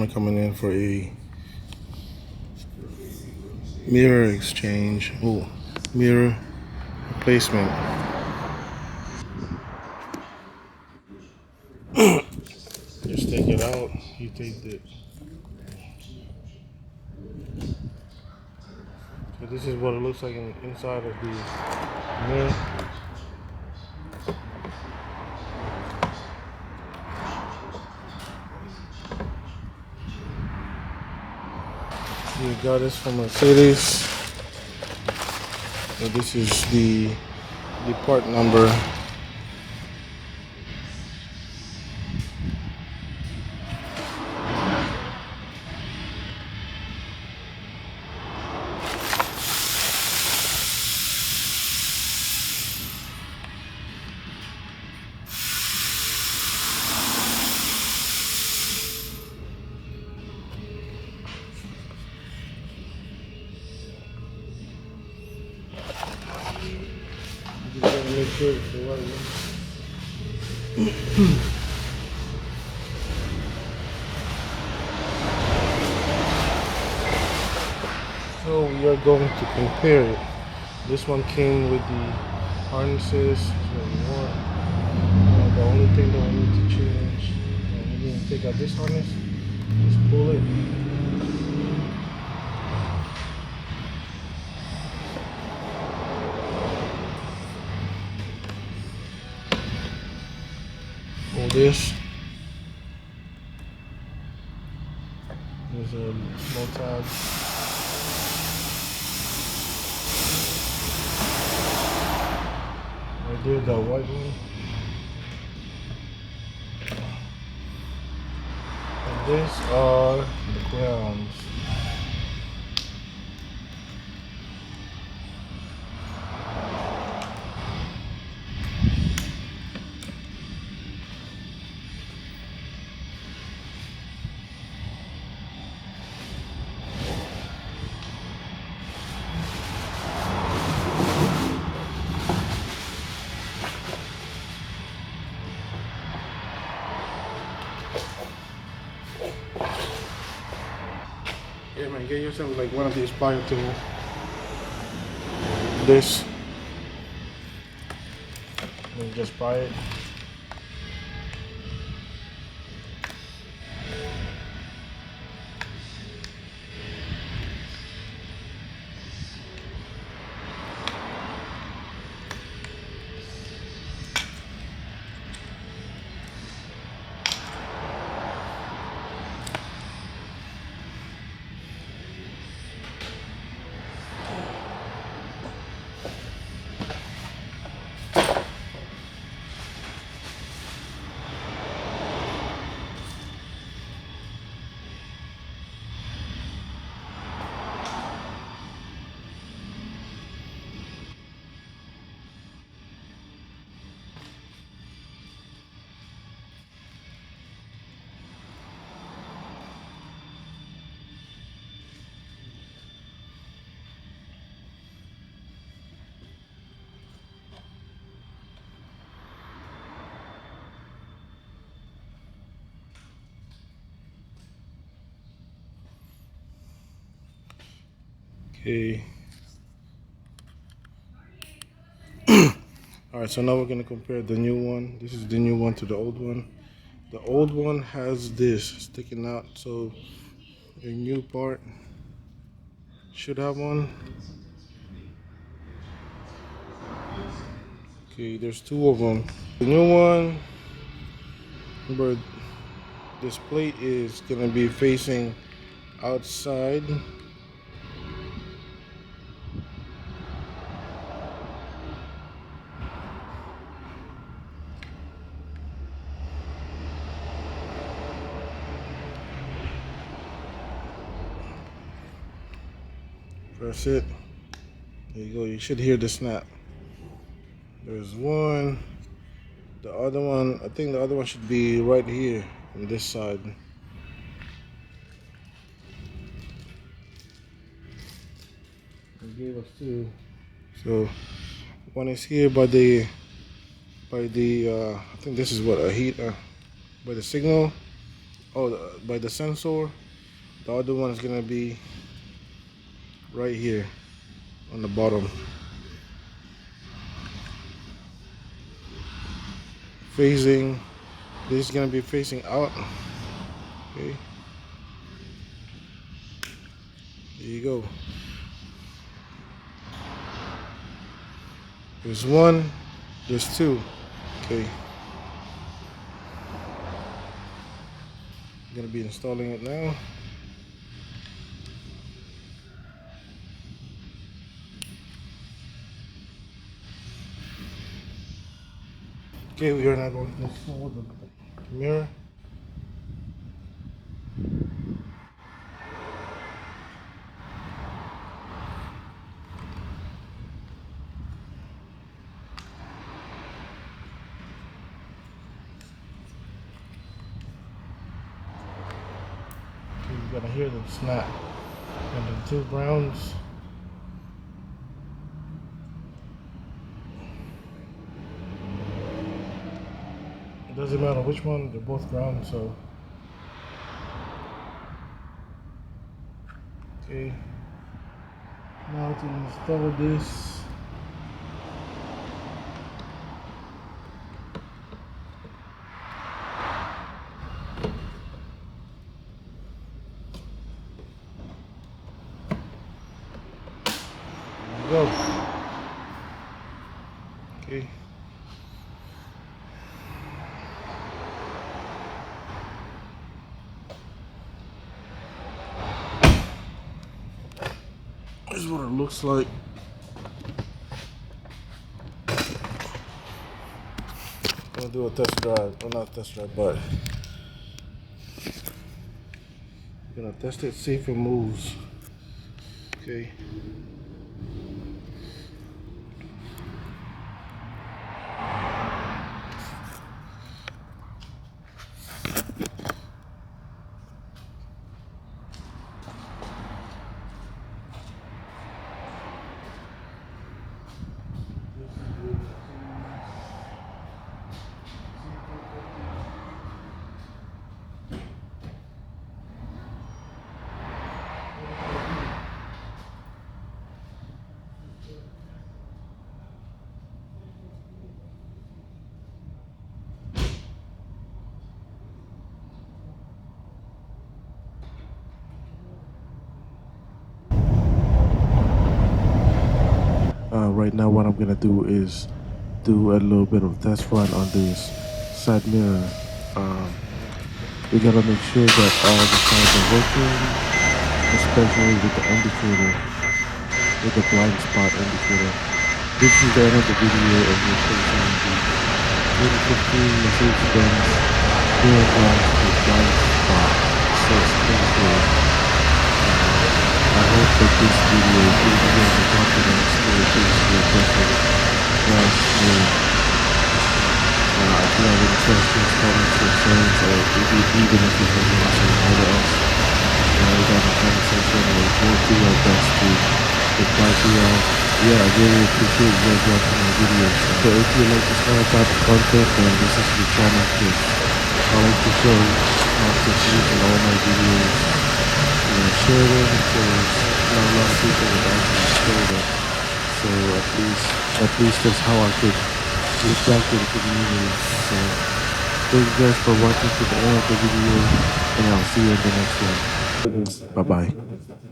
customer coming in for a mirror exchange. Oh, mirror replacement. Just take it out. You take the. So this is what it looks like inside of the mirror. We got this from Mercedes. So this is the part number. You gotta make sure it's the right one. So we are going to compare it. This one came with the harnesses. The only thing that we need to change, we need to take out this harness, just pull it. Pull this. There's a small tab. Right there, the white one. And these are the crowns. Yeah, man, get yourself like one of these plier tools. This. And just pry it. Okay. Alright, so now we're gonna compare the new one. This is the new one to the old one. The old one has this sticking out, so the new part should have one. Okay, there's two of them. The new one, remember, this plate is gonna be facing outside. Press it. There you go. You should hear the snap. There's one. The other one, I think the other one should be right here on this side. They gave us two. So one is here by the I think this is what a heat by the signal, Oh, by the sensor. The other one is gonna be right here on the bottom. Facing. This is gonna be facing out. Okay. There you go. There's one. There's two. Okay. I'm gonna be installing it now. Okay, we are now going to install the mirror. Okay, you're gonna hear them snap. And the two grounds. It doesn't matter which one, they're both ground, so. Okay. Now to install this. Go. Okay. This is what it looks like. I'm gonna do a test drive. Well, not test drive, but I'm gonna test it, see if it moves. Okay. Right now what I'm gonna do is do a little bit of test run on this side mirror. We gotta make sure that all the signs are working, especially with the indicator, with the blind spot indicator. This is the end of the video of replacing the 2015 Mercedes-Benz mirror glass with blind spot source indicator. I hope that this video gives you guys the confidence to replace your perfect glass mirror. If you have any questions, comments, concerns, or even if you have any somewhere else, write down in the comment section. We'll do our best to reply to you all. Yeah, I really appreciate you guys watching my videos. So if you like this kind of type of content, then this is the channel. I like to show how to use in all my videos. Share them because not a lot of people would actually share them. So at least that's how I could give back to the community. So thank you guys for watching to the end of the video, and I'll see you in the next one. Bye bye.